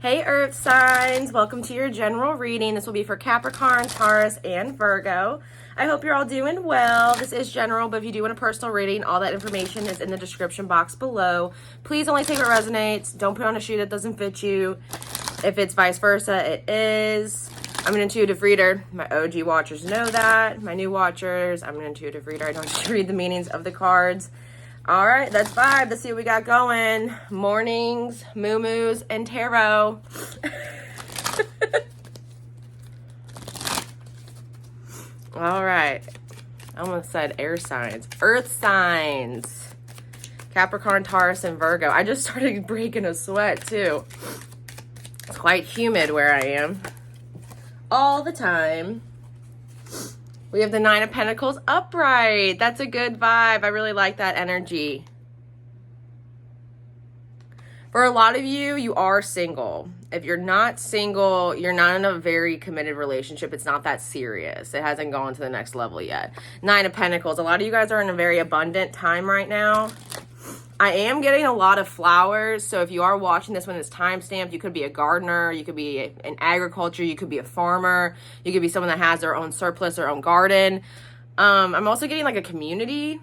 Hey Earth signs, welcome to your general reading. This will be for Capricorn, Taurus, and Virgo. I hope you're all doing well. This is general, but if you do want a personal reading, all that information is in the description box below. Please only take what resonates. Don't put on a shoe that doesn't fit you. If it's vice versa, it is. I'm an intuitive reader. My OG watchers know that. My new watchers, I'm an intuitive reader. I don't just read the meanings of the cards. All right, that's vibe. Let's see what we got going. Mornings, moo-moos, and tarot. All right. I almost said air signs. Earth signs. Capricorn, Taurus, and Virgo. I just started breaking a sweat, too. It's quite humid where I am. All the time. We have the Nine of Pentacles upright. That's a good vibe. I really like that energy. For a lot of you, you are single. If you're not single, you're not in a very committed relationship. It's not that serious. It hasn't gone to the next level yet. Nine of Pentacles. A lot of you guys are in a very abundant time right now. I am getting a lot of flowers, so if you are watching this when it's timestamped, you could be a gardener, you could be in agriculture, you could be a farmer, you could be someone that has their own surplus, their own garden. I'm also getting like a community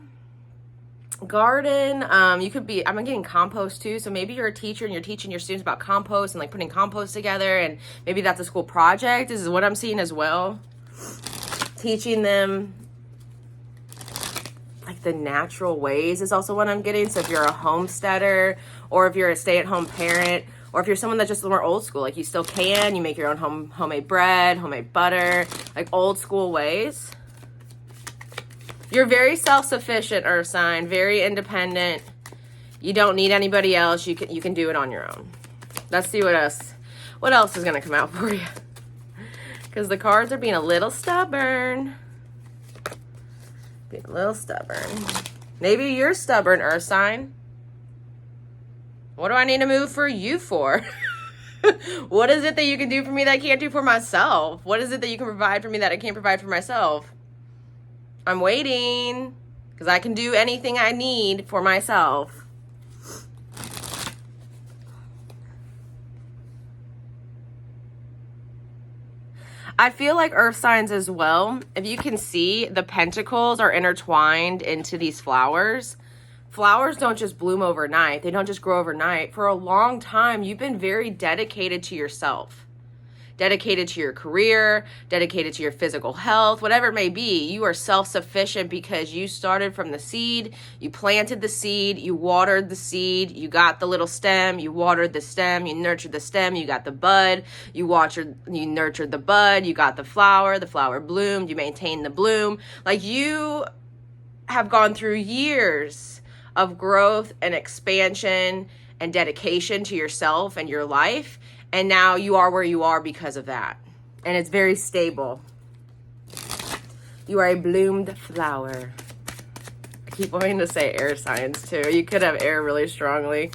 garden. You could be, I'm getting compost too, so maybe you're a teacher and you're teaching your students about compost and like putting compost together, and maybe that's a school project. This is what I'm seeing as well. Teaching them like the natural ways is also what I'm getting. So if you're a homesteader, or if you're a stay-at-home parent, or if you're someone that's just more old school, like you still can, you make your own homemade bread, homemade butter, like old school ways. You're very self-sufficient, Earth sign, very independent. You don't need anybody else. You can do it on your own. Let's see what else is gonna come out for you. Because the cards are being a little stubborn. Being a little stubborn. Maybe you're stubborn, Earth sign. What do I need to move for you for? What is it that you can do for me that I can't do for myself? What is it that you can provide for me that I can't provide for myself? I'm waiting because I can do anything I need for myself. I feel like earth signs as well, if you can see, the pentacles are intertwined into these flowers. Flowers don't just bloom overnight. They don't just grow overnight. For a long time, you've been very dedicated to yourself. Dedicated to your career, dedicated to your physical health, whatever it may be. You are self-sufficient because you started from the seed, you planted the seed, you watered the seed, you got the little stem, you watered the stem, you nurtured the stem, you got the bud, you nurtured the bud, you got the flower bloomed, you maintained the bloom. Like, you have gone through years of growth and expansion and dedication to yourself and your life. And now you are where you are because of that. And it's very stable. You are a bloomed flower. I keep wanting to say air signs too. You could have air really strongly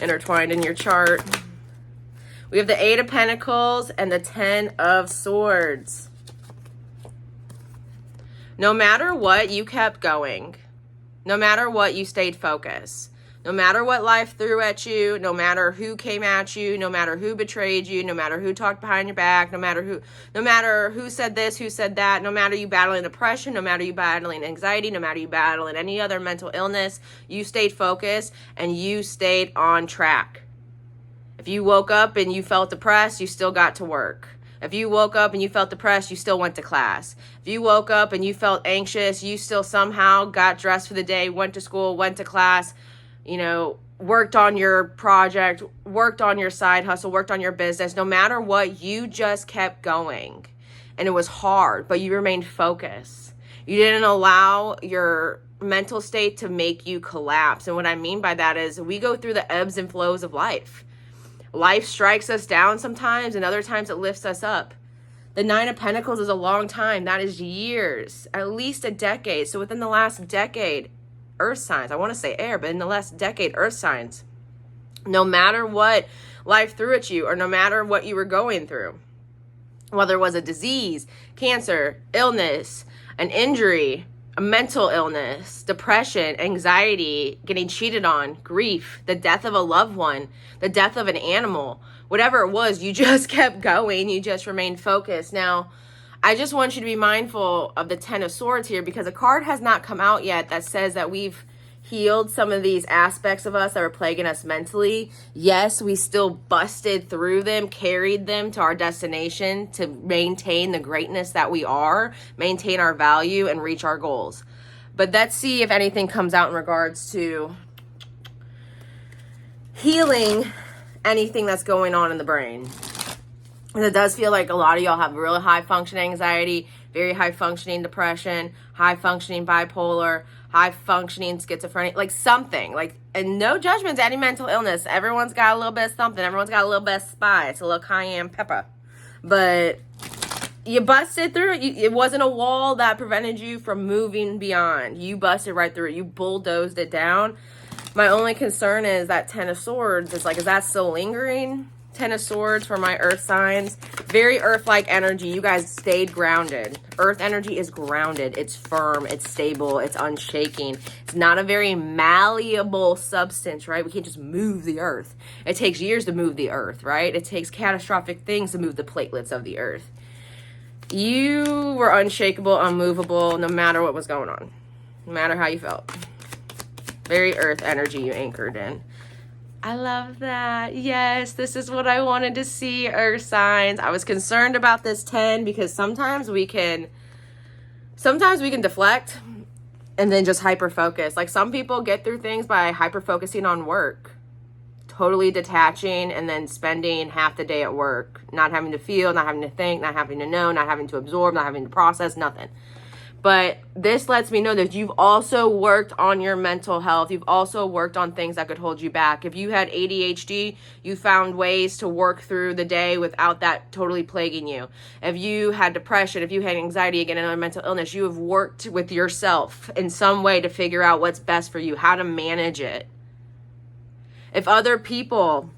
intertwined in your chart. We have the Eight of Pentacles and the Ten of Swords. No matter what, you kept going. No matter what, you stayed focused. No matter what life threw at you, no matter who came at you, no matter who betrayed you, no matter who talked behind your back, no matter who said this, who said that, no matter you battling depression, no matter you battling anxiety, no matter you battling any other mental illness, you stayed focused and you stayed on track. If you woke up and you felt depressed, you still got to work. If you woke up and you felt depressed, you still went to class. If you woke up and you felt anxious, you still somehow got dressed for the day, went to school, went to class, you know, worked on your project, worked on your side hustle, worked on your business. No matter what, you just kept going. And it was hard, but you remained focused. You didn't allow your mental state to make you collapse. And what I mean by that is we go through the ebbs and flows of life. Life strikes us down sometimes, and other times it lifts us up. The Nine of Pentacles is a long time. That is years, at least a decade. So within the last decade, earth signs, I want to say air, but in the last decade, earth signs, no matter what life threw at you or no matter what you were going through, whether it was a disease, cancer, illness, an injury, a mental illness, depression, anxiety, getting cheated on, grief, the death of a loved one, the death of an animal, whatever it was, you just kept going. You just remained focused. Now, I just want you to be mindful of the Ten of Swords here, because a card has not come out yet that says that we've healed some of these aspects of us that were plaguing us mentally. Yes, we still busted through them, carried them to our destination to maintain the greatness that we are, maintain our value, and reach our goals. But let's see if anything comes out in regards to healing anything that's going on in the brain. And it does feel like a lot of y'all have really high functioning anxiety, very high functioning depression, high functioning bipolar, high functioning schizophrenia, like something, like, and no judgment to any mental illness. Everyone's got a little bit of something. Everyone's got a little bit of spice, a little cayenne pepper. But you busted through it. It wasn't a wall that prevented you from moving beyond. You busted right through it. You bulldozed it down. My only concern is that Ten of Swords is like, is that still lingering? Ten of Swords for my earth signs. Very earth-like energy. You guys stayed grounded. Earth energy is grounded. It's firm. It's stable. It's unshaking. It's not a very malleable substance, right? We can't just move the earth. It takes years to move the earth, right? It takes catastrophic things to move the platelets of the earth. You were unshakable, unmovable, no matter what was going on. No matter how you felt. Very earth energy you anchored in. I love that. Yes, this is what I wanted to see, earth signs. I was concerned about this 10 because sometimes we can deflect and then just hyper focus. Like some people get through things by hyper focusing on work, totally detaching and then spending half the day at work, not having to feel, not having to think, not having to know, not having to absorb, not having to process, nothing. But this lets me know that you've also worked on your mental health. You've also worked on things that could hold you back. If you had ADHD, you found ways to work through the day without that totally plaguing you. If you had depression, if you had anxiety, again, another mental illness, you have worked with yourself in some way to figure out what's best for you, how to manage it. If other people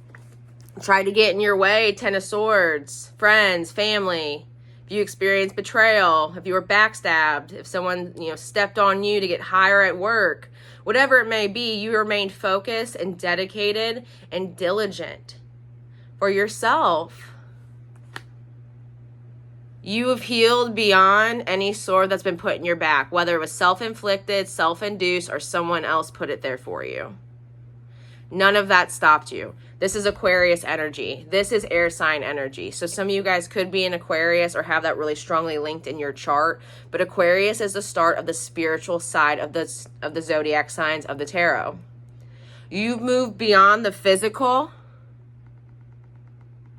try to get in your way, Ten of Swords, friends, family, if you experienced betrayal, if you were backstabbed, if someone, stepped on you to get higher at work, whatever it may be, you remained focused and dedicated and diligent for yourself. You have healed beyond any sword that's been put in your back, whether it was self-inflicted, self-induced, or someone else put it there for you. None of that stopped you. This is Aquarius energy. This is air sign energy. So some of you guys could be in Aquarius or have that really strongly linked in your chart. But Aquarius is the start of the spiritual side of the zodiac signs of the tarot. You've moved beyond the physical.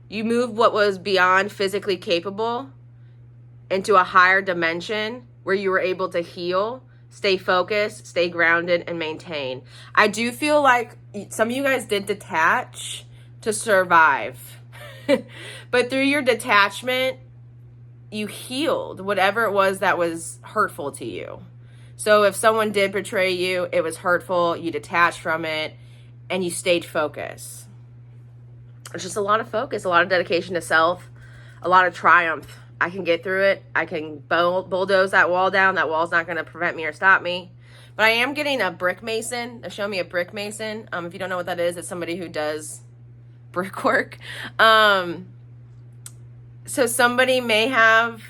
You moved what was beyond physically capable into a higher dimension where you were able to heal, stay focused, stay grounded, and maintain. I do feel like some of you guys did detach to survive. But through your detachment, you healed whatever it was that was hurtful to you. So if someone did betray you, it was hurtful, you detached from it, and you stayed focused. It's just a lot of focus, a lot of dedication to self, a lot of triumph. I can get through it. I can bulldoze that wall down. That wall's not going to prevent me or stop me. But I am getting a brick mason. They're showing me a brick mason. If you don't know what that is, it's somebody who does brickwork. So somebody may have,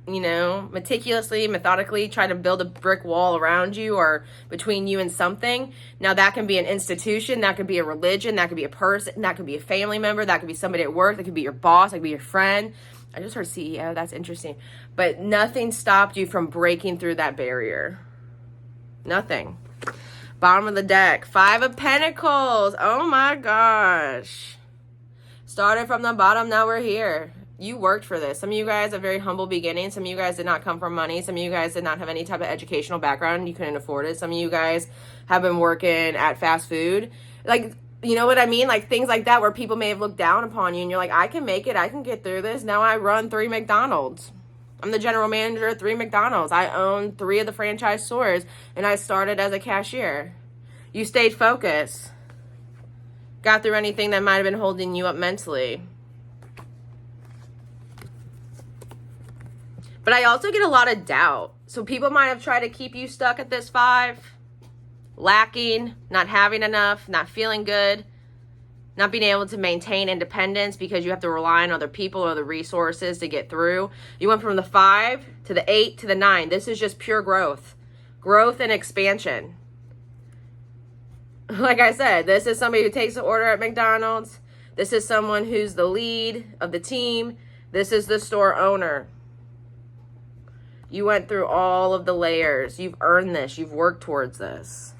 meticulously, methodically try to build a brick wall around you or between you and something. Now that can be an institution, that could be a religion, that could be a person, that could be a family member, that could be somebody at work, that could be your boss, that could be your friend. I just heard CEO, that's interesting. But nothing stopped you from breaking through that barrier. Nothing. Bottom of the deck, Five of Pentacles. Oh my gosh. Started from the bottom, now we're here. You worked for this. Some of you guys have very humble beginnings. Some of you guys did not come from money. Some of you guys did not have any type of educational background. You couldn't afford it. Some of you guys have been working at fast food. Like, you know what I mean? Like things like that where people may have looked down upon you and you're like, I can make it. I can get through this. Now I run 3 McDonald's. I'm the general manager of 3 McDonald's. I own 3 of the franchise stores and I started as a cashier. You stayed focused. Got through anything that might have been holding you up mentally. But I also get a lot of doubt. So people might have tried to keep you stuck at this 5. Lacking, not having enough, not feeling good. not being able to maintain independence because you have to rely on other people or other resources to get through. You went from the 5 to the 8 to the 9. This is just pure growth and expansion. Like I said, this is somebody who takes the order at McDonald's. This is someone who's the lead of the team. This is the store owner. You went through all of the layers. You've earned this. You've worked towards this.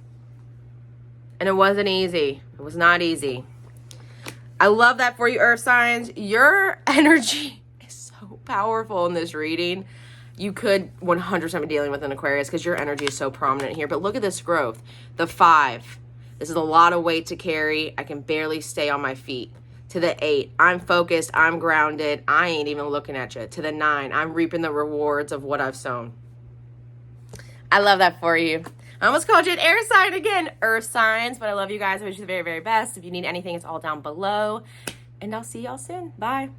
And it wasn't easy. It was not easy. I love that for you, Earth signs. Your energy is so powerful in this reading. You could 100% be dealing with an Aquarius because your energy is so prominent here. But look at this growth. The 5. This is a lot of weight to carry. I can barely stay on my feet. To the 8, I'm focused, I'm grounded, I ain't even looking at you. To the 9, I'm reaping the rewards of what I've sown. I love that for you. I almost called you an air sign again, Earth signs, but I love you guys. I wish you the very, very best. If you need anything, it's all down below. And I'll see y'all soon. Bye.